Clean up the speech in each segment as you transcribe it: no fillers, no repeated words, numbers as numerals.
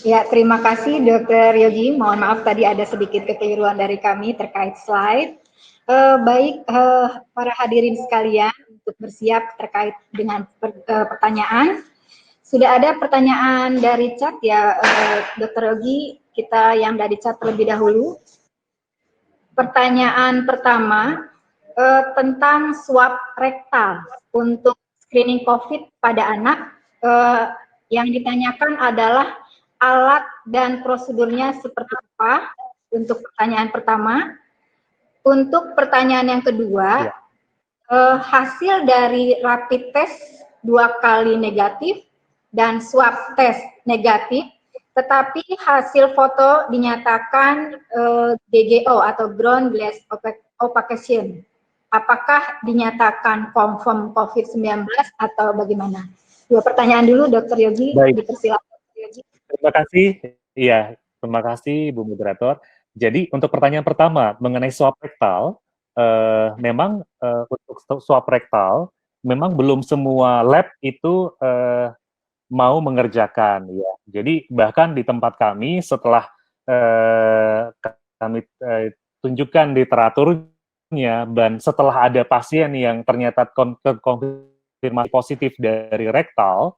Ya, terima kasih Dr. Yogi. Mohon maaf tadi ada sedikit kekeliruan dari kami terkait slide. Baik, para hadirin sekalian, untuk bersiap terkait dengan pertanyaan. Sudah ada pertanyaan dari chat ya, Dr. Yogi. Kita yang dari chat terlebih dahulu. Pertanyaan pertama tentang swab rektal untuk screening COVID pada anak. Yang ditanyakan adalah alat dan prosedurnya seperti apa untuk pertanyaan pertama. Untuk pertanyaan yang kedua, hasil dari rapid test 2 kali negatif dan swab test negatif, tetapi hasil foto dinyatakan GGO atau ground glass opacation. Apakah dinyatakan confirm COVID-19 atau bagaimana? Dua pertanyaan dulu, Dr. Yogi. Baik. Dipersilakan. Terima kasih. Iya, terima kasih Bu Moderator. Jadi untuk pertanyaan pertama mengenai swab rektal, memang untuk swab rektal memang belum semua lab itu mau mengerjakan ya. Jadi bahkan di tempat kami setelah kami tunjukkan literaturnya dan setelah ada pasien yang ternyata konfirmasi positif dari rektal,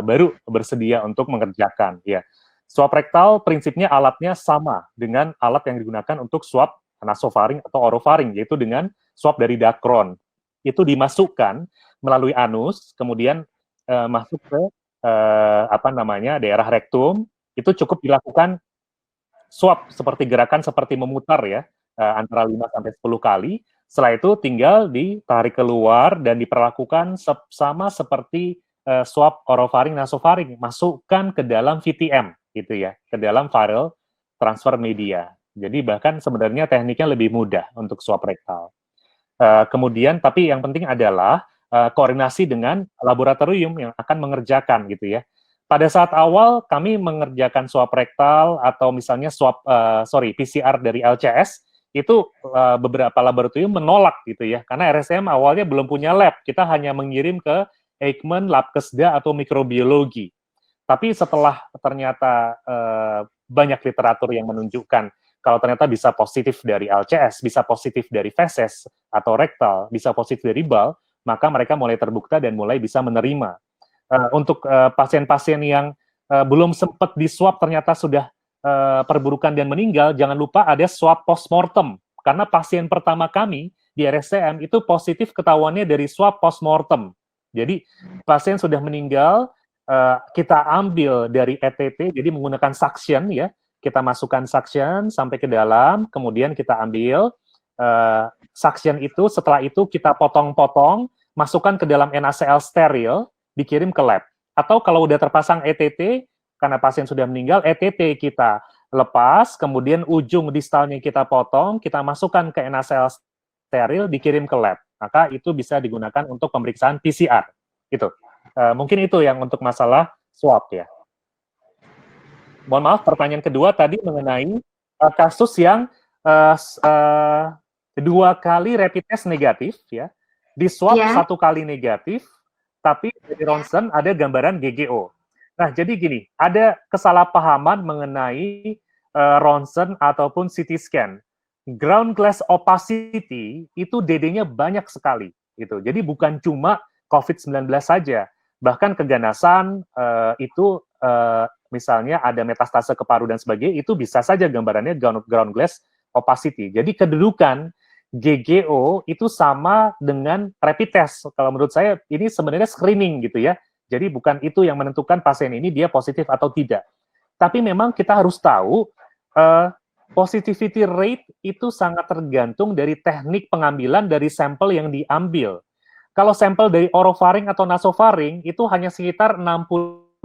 baru bersedia untuk mengerjakan ya. Swab rektal prinsipnya alatnya sama dengan alat yang digunakan untuk swab nasofaring atau orofaring, yaitu dengan swab dari Dacron. Itu dimasukkan melalui anus, kemudian masuk ke daerah rektum. Itu cukup dilakukan swab seperti gerakan seperti memutar ya, antara 5 sampai 10 kali. Setelah itu tinggal ditarik keluar dan diperlakukan sama seperti swab orofaring nasofaring, masukkan ke dalam VTM gitu ya, ke dalam viral transfer media. Jadi bahkan sebenarnya tekniknya lebih mudah untuk swab rektal. Kemudian tapi yang penting adalah koordinasi dengan laboratorium yang akan mengerjakan gitu ya. Pada saat awal kami mengerjakan swab rektal atau misalnya PCR dari LCS, itu beberapa laboratorium menolak gitu ya, karena RSCM awalnya belum punya lab, kita hanya mengirim ke Eijkman, Labkesda atau mikrobiologi. Tapi setelah ternyata banyak literatur yang menunjukkan kalau ternyata bisa positif dari LCS, bisa positif dari feses atau rektal, bisa positif dari bal, maka mereka mulai terbuka dan mulai bisa menerima. Untuk pasien-pasien yang belum sempat diswab ternyata sudah perburukan dan meninggal, jangan lupa ada swab postmortem. Karena pasien pertama kami di RSCM itu positif ketahuannya dari swab postmortem. Jadi pasien sudah meninggal, kita ambil dari ETT, jadi menggunakan suction ya, kita masukkan suction sampai ke dalam, kemudian kita ambil suction itu, setelah itu kita potong-potong, masukkan ke dalam NaCl steril, dikirim ke lab. Atau kalau udah terpasang ETT, karena pasien sudah meninggal, ETT kita lepas, kemudian ujung distalnya kita potong, kita masukkan ke NaCl steril, dikirim ke lab. Maka itu bisa digunakan untuk pemeriksaan PCR. Itu. Mungkin itu yang untuk masalah swab ya. Mohon maaf, pertanyaan kedua tadi mengenai kasus yang 2 kali rapid test negatif ya, di swab 1 kali negatif, tapi dari ronsen ada gambaran GGO. Nah, jadi gini, ada kesalahpahaman mengenai ronsen ataupun CT scan. Ground glass opacity itu DD-nya banyak sekali gitu. Jadi bukan cuma COVID-19 saja, bahkan keganasan itu misalnya ada metastase ke paru dan sebagainya, itu bisa saja gambarannya ground glass opacity. Jadi kedudukan GGO itu sama dengan rapid test. Kalau menurut saya ini sebenarnya screening gitu ya. Jadi bukan itu yang menentukan pasien ini dia positif atau tidak. Tapi memang kita harus tahu positivity rate itu sangat tergantung dari teknik pengambilan dari sampel yang diambil. Kalau sampel dari orofaring atau nasofaring itu hanya sekitar 62%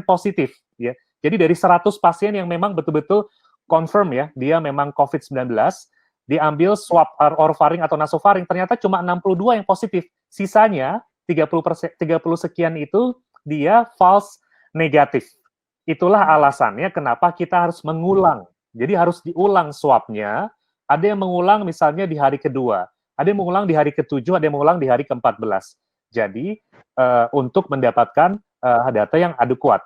positif ya. Jadi dari 100 pasien yang memang betul-betul confirm ya, dia memang COVID-19, diambil swab orofaring atau nasofaring, ternyata cuma 62 yang positif. Sisanya 30 sekian itu dia false negatif. Itulah alasannya kenapa kita harus mengulang. Jadi harus diulang swabnya. Ada yang mengulang misalnya di hari kedua, ada yang mengulang di hari ke-7, ada yang mengulang di hari ke-14. Jadi untuk mendapatkan data yang adekuat.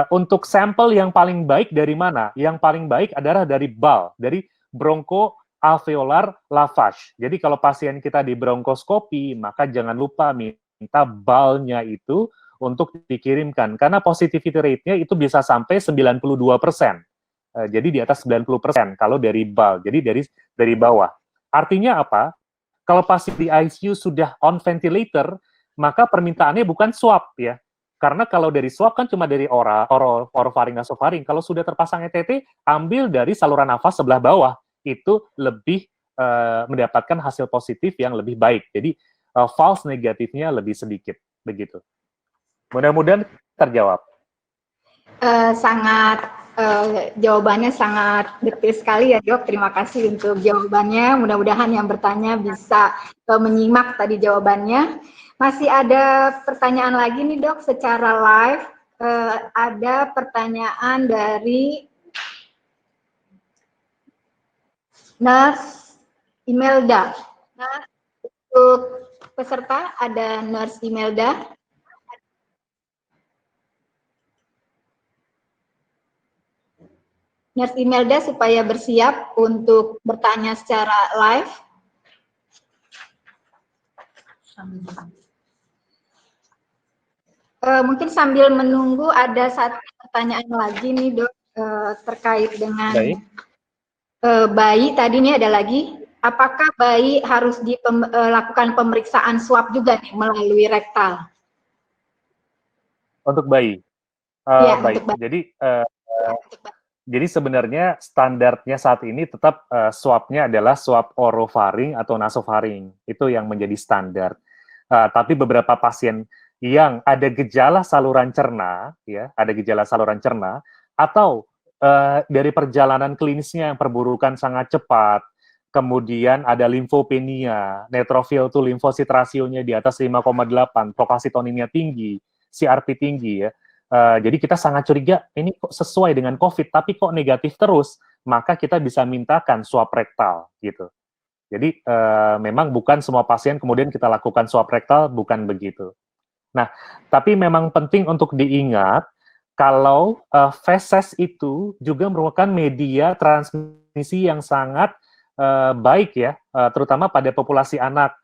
Untuk sampel yang paling baik dari mana? Yang paling baik adalah dari BAL, dari bronchoalveolar lavage. Jadi kalau pasien kita di bronkoskopi, maka jangan lupa minta BAL-nya itu untuk dikirimkan, karena positivity rate-nya itu bisa sampai 92%. Jadi di atas 90% kalau dari BAL, jadi dari bawah. Artinya apa? Kalau pasien di ICU sudah on ventilator, maka permintaannya bukan swab ya. Karena kalau dari swab kan cuma dari orofaring, nasofaring. Kalau sudah terpasang ETT, ambil dari saluran nafas sebelah bawah. Itu lebih mendapatkan hasil positif yang lebih baik. Jadi false negatifnya lebih sedikit. Begitu. Mudah-mudahan terjawab. Jawabannya sangat detail sekali ya Dok. Terima kasih untuk jawabannya. Mudah-mudahan yang bertanya bisa menyimak tadi jawabannya. Masih ada pertanyaan lagi nih Dok secara live. Ada pertanyaan dari Nurse Imelda. Nah, untuk peserta ada Nurse Imelda. Nurse Imelda supaya bersiap untuk bertanya secara live. Mungkin sambil menunggu ada satu pertanyaan lagi nih Dok, terkait dengan bayi. Tadi nih ada lagi, apakah bayi harus dilakukan pemeriksaan swab juga nih melalui rektal? Untuk bayi? Ya, baik, untuk bayi. Jadi sebenarnya standarnya saat ini tetap swab-nya adalah swab orofaring atau nasofaring. Itu yang menjadi standar. Tapi beberapa pasien yang ada gejala saluran cerna, ya, ada gejala saluran cerna, atau dari perjalanan klinisnya yang perburukan sangat cepat, kemudian ada limfopenia, neutrofil tuh limfosit rasionya di atas 5,8, procalcitoninnya tinggi, CRP tinggi ya. Jadi kita sangat curiga, ini kok sesuai dengan COVID, tapi kok negatif terus, maka kita bisa mintakan swab rektal, gitu. Jadi memang bukan semua pasien kemudian kita lakukan swab rektal, bukan begitu. Nah, tapi memang penting untuk diingat, kalau feses itu juga merupakan media transmisi yang sangat baik ya, terutama pada populasi anak.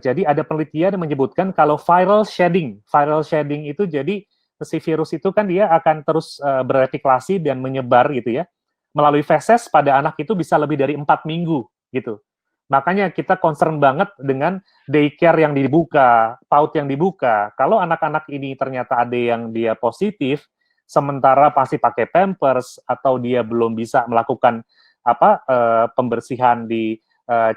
Jadi ada penelitian yang menyebutkan kalau viral shedding itu jadi si virus itu kan dia akan terus bereplikasi dan menyebar gitu ya, melalui feses pada anak itu bisa lebih dari 4 minggu gitu. Makanya kita concern banget dengan daycare yang dibuka, PAUD yang dibuka. Kalau anak-anak ini ternyata ada yang dia positif, sementara masih pakai pampers atau dia belum bisa melakukan pembersihan di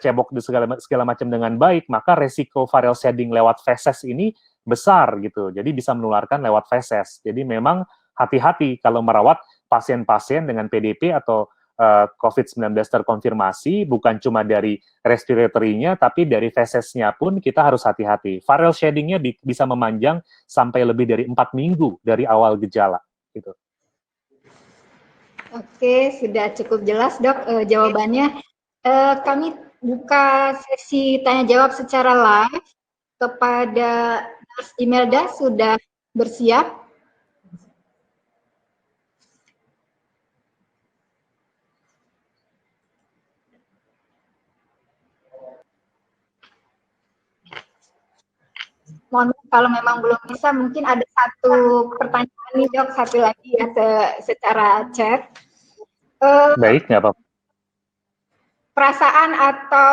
cebok di segala macam dengan baik, maka resiko viral shedding lewat feses ini besar gitu. Jadi bisa menularkan lewat feses. Jadi memang hati-hati kalau merawat pasien-pasien dengan PDP atau COVID-19 terkonfirmasi, bukan cuma dari respiratory-nya, tapi dari fesesnya pun kita harus hati-hati. Viral shedding-nya bisa memanjang sampai lebih dari 4 minggu dari awal gejala. Gitu. Oke, sudah cukup jelas Dok jawabannya. Kami buka sesi tanya-jawab secara live kepada Nurse Imelda, sudah bersiap? Mohon kalau memang belum bisa, mungkin ada satu pertanyaan nih Dok, satu lagi ya secara chat. Baik, nggak apa-apa. Perasaan atau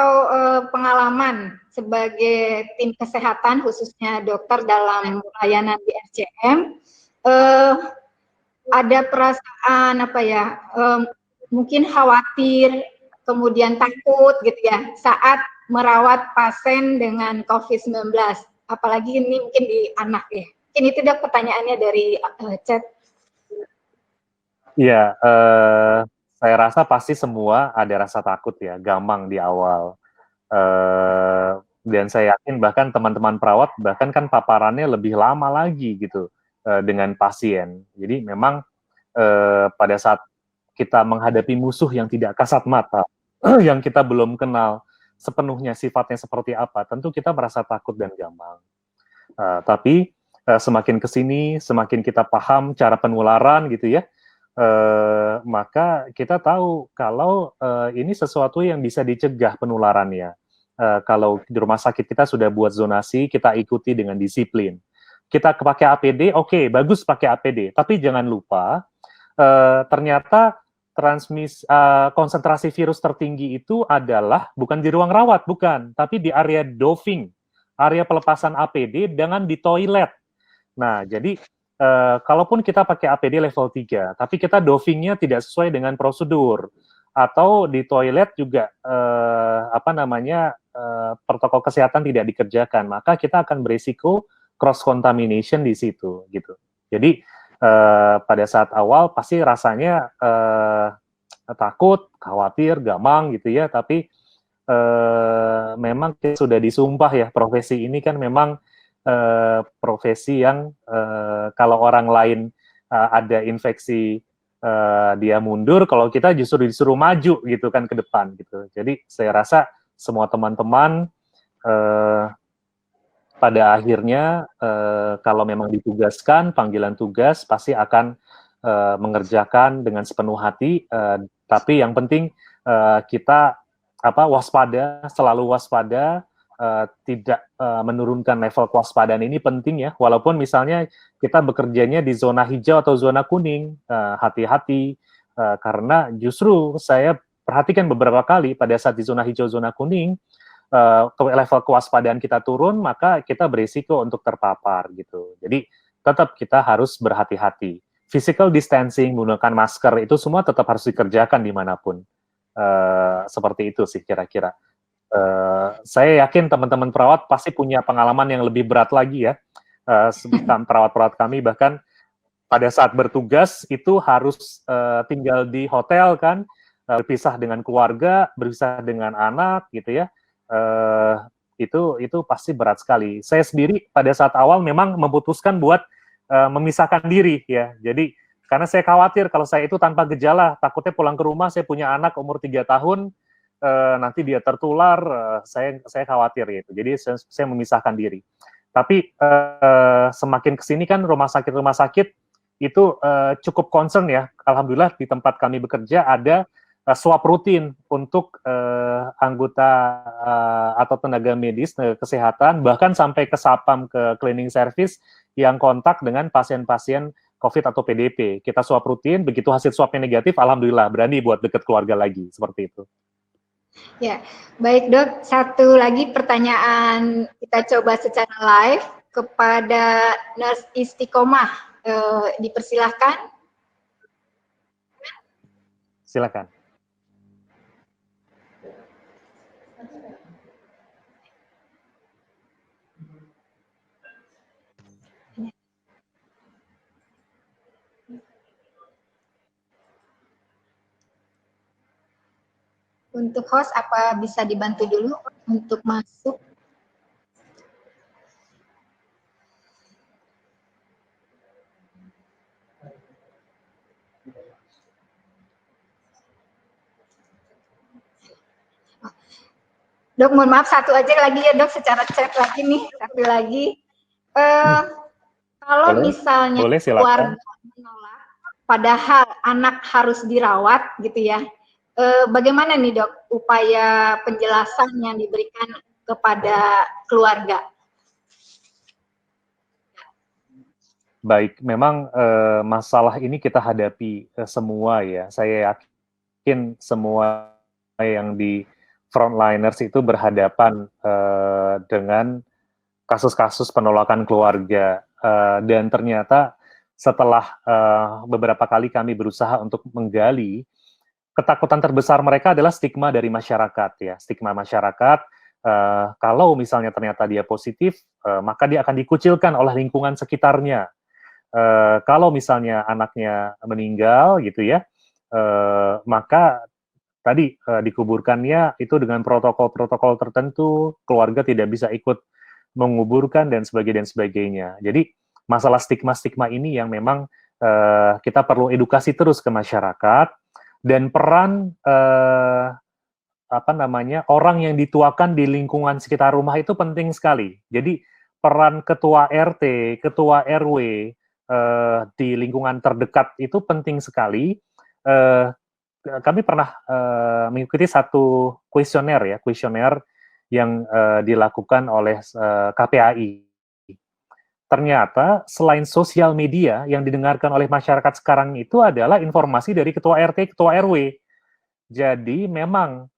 pengalaman sebagai tim kesehatan, khususnya dokter dalam pelayanan di RCM, ada perasaan mungkin khawatir, kemudian takut gitu ya, saat merawat pasien dengan COVID-19. Apalagi ini mungkin di anak ya. Mungkin itu Dok pertanyaannya dari chat. Iya, saya rasa pasti semua ada rasa takut ya, gamang di awal. Dan saya yakin bahkan teman-teman perawat bahkan kan paparannya lebih lama lagi gitu dengan pasien. Jadi memang pada saat kita menghadapi musuh yang tidak kasat mata, yang kita belum kenal sepenuhnya sifatnya seperti apa, tentu kita merasa takut dan gamang. Tapi semakin kesini, semakin kita paham cara penularan gitu ya, maka kita tahu kalau ini sesuatu yang bisa dicegah penularannya. Kalau di rumah sakit kita sudah buat zonasi, kita ikuti dengan disiplin. Kita pakai APD, oke, bagus pakai APD, tapi jangan lupa ternyata konsentrasi virus tertinggi itu adalah bukan di ruang rawat, bukan, tapi di area doving, area pelepasan APD dengan di toilet. Nah, jadi kalaupun kita pakai APD level 3, tapi kita dovingnya tidak sesuai dengan prosedur, atau di toilet juga protokol kesehatan tidak dikerjakan, maka kita akan berisiko cross contamination di situ, gitu. Jadi pada saat awal pasti rasanya takut, khawatir, gamang gitu ya, tapi memang sudah disumpah ya, profesi ini kan memang profesi yang kalau orang lain ada infeksi dia mundur, kalau kita justru disuruh maju gitu kan ke depan gitu. Jadi saya rasa semua teman-teman pada akhirnya kalau memang ditugaskan, panggilan tugas pasti akan mengerjakan dengan sepenuh hati, tapi yang penting kita waspada, selalu waspada, tidak menurunkan level kewaspadaan ini penting ya, walaupun misalnya kita bekerjanya di zona hijau atau zona kuning, hati-hati, karena justru saya perhatikan beberapa kali pada saat di zona hijau, zona kuning, level kewaspadaan kita turun, maka kita berisiko untuk terpapar gitu. Jadi tetap kita harus berhati-hati. Physical distancing, menggunakan masker, itu semua tetap harus dikerjakan dimanapun. Seperti itu sih kira-kira. Saya yakin teman-teman perawat pasti punya pengalaman yang lebih berat lagi ya. Perawat-perawat kami bahkan pada saat bertugas itu harus tinggal di hotel kan, berpisah dengan keluarga, berpisah dengan anak gitu ya. Itu pasti berat sekali. Saya sendiri pada saat awal memang memutuskan buat memisahkan diri ya. Jadi karena saya khawatir kalau saya itu tanpa gejala, takutnya pulang ke rumah saya punya anak umur 3 tahun, nanti dia tertular, saya khawatir gitu. Jadi saya memisahkan diri. Tapi semakin kesini kan rumah sakit itu cukup concern ya. Alhamdulillah di tempat kami bekerja ada swab rutin untuk anggota atau tenaga medis, tenaga kesehatan, bahkan sampai ke Sapam, ke cleaning service yang kontak dengan pasien-pasien COVID atau PDP. Kita swab rutin, begitu hasil swabnya negatif, alhamdulillah berani buat deket keluarga lagi, seperti itu. Ya, baik Dok. Satu lagi pertanyaan kita coba secara live kepada Nurse Istiqomah. Dipersilahkan. Silakan. Untuk host, apa bisa dibantu dulu untuk masuk? Dok, mohon maaf satu aja lagi ya Dok, secara chat lagi nih, satu lagi. Kalau misalnya keluarga menolak, padahal anak harus dirawat gitu ya, bagaimana nih Dok upaya penjelasan yang diberikan kepada keluarga? Baik, memang masalah ini kita hadapi semua ya. Saya yakin semua yang di frontliners itu berhadapan dengan kasus-kasus penolakan keluarga. Dan ternyata setelah beberapa kali kami berusaha untuk menggali, ketakutan terbesar mereka adalah stigma dari masyarakat ya. Stigma masyarakat, kalau misalnya ternyata dia positif, maka dia akan dikucilkan oleh lingkungan sekitarnya. Kalau misalnya anaknya meninggal gitu ya, maka tadi dikuburkannya itu dengan protokol-protokol tertentu, keluarga tidak bisa ikut menguburkan dan sebagainya. Jadi masalah stigma-stigma ini yang memang kita perlu edukasi terus ke masyarakat, dan peran orang yang dituakan di lingkungan sekitar rumah itu penting sekali. Jadi peran ketua RT, ketua RW di lingkungan terdekat itu penting sekali. Kami pernah mengikuti satu kuesioner yang dilakukan oleh KPAI. Ternyata selain sosial media yang didengarkan oleh masyarakat sekarang itu adalah informasi dari ketua RT, ketua RW. Jadi memang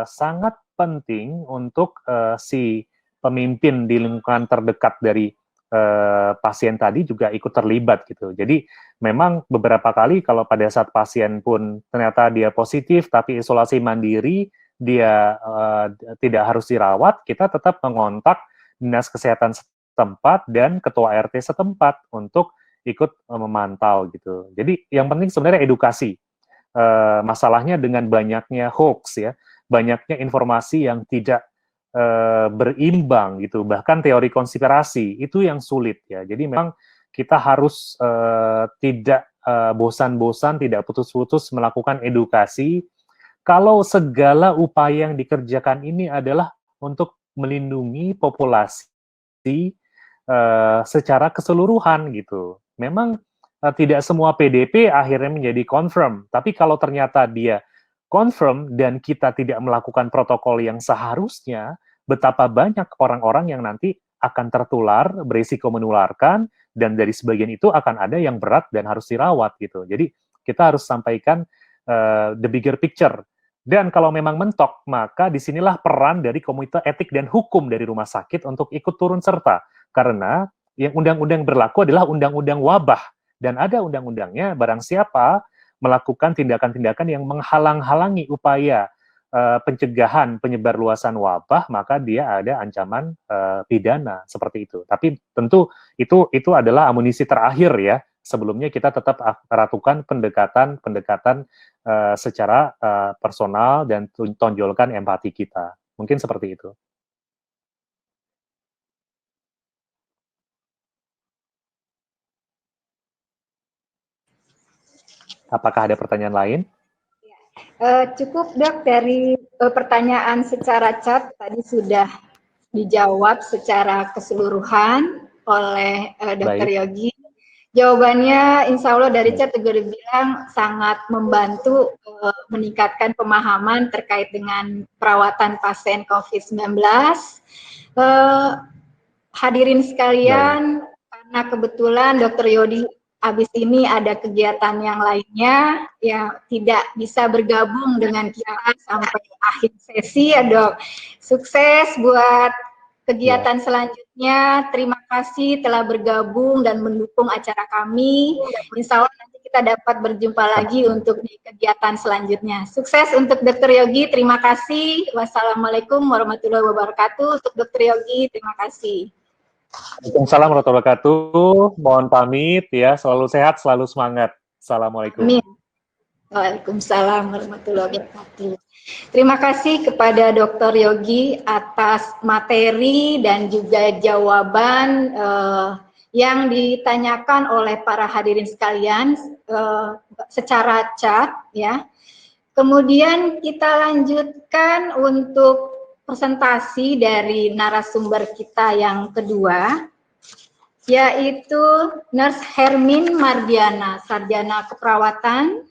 sangat penting untuk si pemimpin di lingkungan terdekat dari pasien tadi juga ikut terlibat gitu. Jadi memang beberapa kali kalau pada saat pasien pun ternyata dia positif tapi isolasi mandiri, dia tidak harus dirawat, kita tetap mengontak dinas kesehatan setempat dan ketua RT setempat untuk ikut memantau gitu. Jadi yang penting sebenarnya edukasi. Masalahnya dengan banyaknya hoax ya, banyaknya informasi yang tidak berimbang gitu, bahkan teori konspirasi itu yang sulit ya. Jadi memang kita harus tidak bosan-bosan, tidak putus-putus melakukan edukasi. Kalau segala upaya yang dikerjakan ini adalah untuk melindungi populasi secara keseluruhan gitu. Memang tidak semua PDP akhirnya menjadi confirm, tapi kalau ternyata dia confirm dan kita tidak melakukan protokol yang seharusnya, betapa banyak orang-orang yang nanti akan tertular, berisiko menularkan, dan dari sebagian itu akan ada yang berat dan harus dirawat gitu. Jadi kita harus sampaikan the bigger picture. Dan kalau memang mentok, maka disinilah peran dari Komite Etik dan Hukum dari rumah sakit untuk ikut turun serta. Karena yang undang-undang berlaku adalah undang-undang wabah. Dan ada undang-undangnya, barang siapa melakukan tindakan-tindakan yang menghalang-halangi upaya pencegahan penyebarluasan wabah, maka dia ada ancaman pidana seperti itu. Tapi tentu itu adalah amunisi terakhir ya. Sebelumnya kita tetap lakukan pendekatan secara personal dan tonjolkan empati kita. Mungkin seperti itu. Apakah ada pertanyaan lain? Cukup dok, dari pertanyaan secara chat tadi sudah dijawab secara keseluruhan oleh Dr. Yogi. Jawabannya insya Allah dari chat juga dibilang sangat membantu meningkatkan pemahaman terkait dengan perawatan pasien COVID-19. Hadirin sekalian, karena kebetulan Dr. Yogi habis ini ada kegiatan yang lainnya yang tidak bisa bergabung dengan kita sampai akhir sesi ya dok. Sukses buat kegiatan selanjutnya. Terima kasih telah bergabung dan mendukung acara kami. Insya Allah nanti kita dapat berjumpa lagi untuk di kegiatan selanjutnya. Sukses untuk Dr. Yogi. Terima kasih. Wassalamualaikum warahmatullahi wabarakatuh. Untuk Dr. Yogi, terima kasih. Waalaikumsalam warahmatullahi wabarakatuh. Mohon pamit ya, selalu sehat, selalu semangat. Assalamualaikum. Amin. Waalaikumsalam warahmatullahi wabarakatuh. Terima kasih kepada Dr. Yogi atas materi dan juga jawaban yang ditanyakan oleh para hadirin sekalian secara chat ya. Kemudian kita lanjutkan untuk presentasi dari narasumber kita yang kedua, yaitu Nurse Hermin Mardiana, Sarjana Keperawatan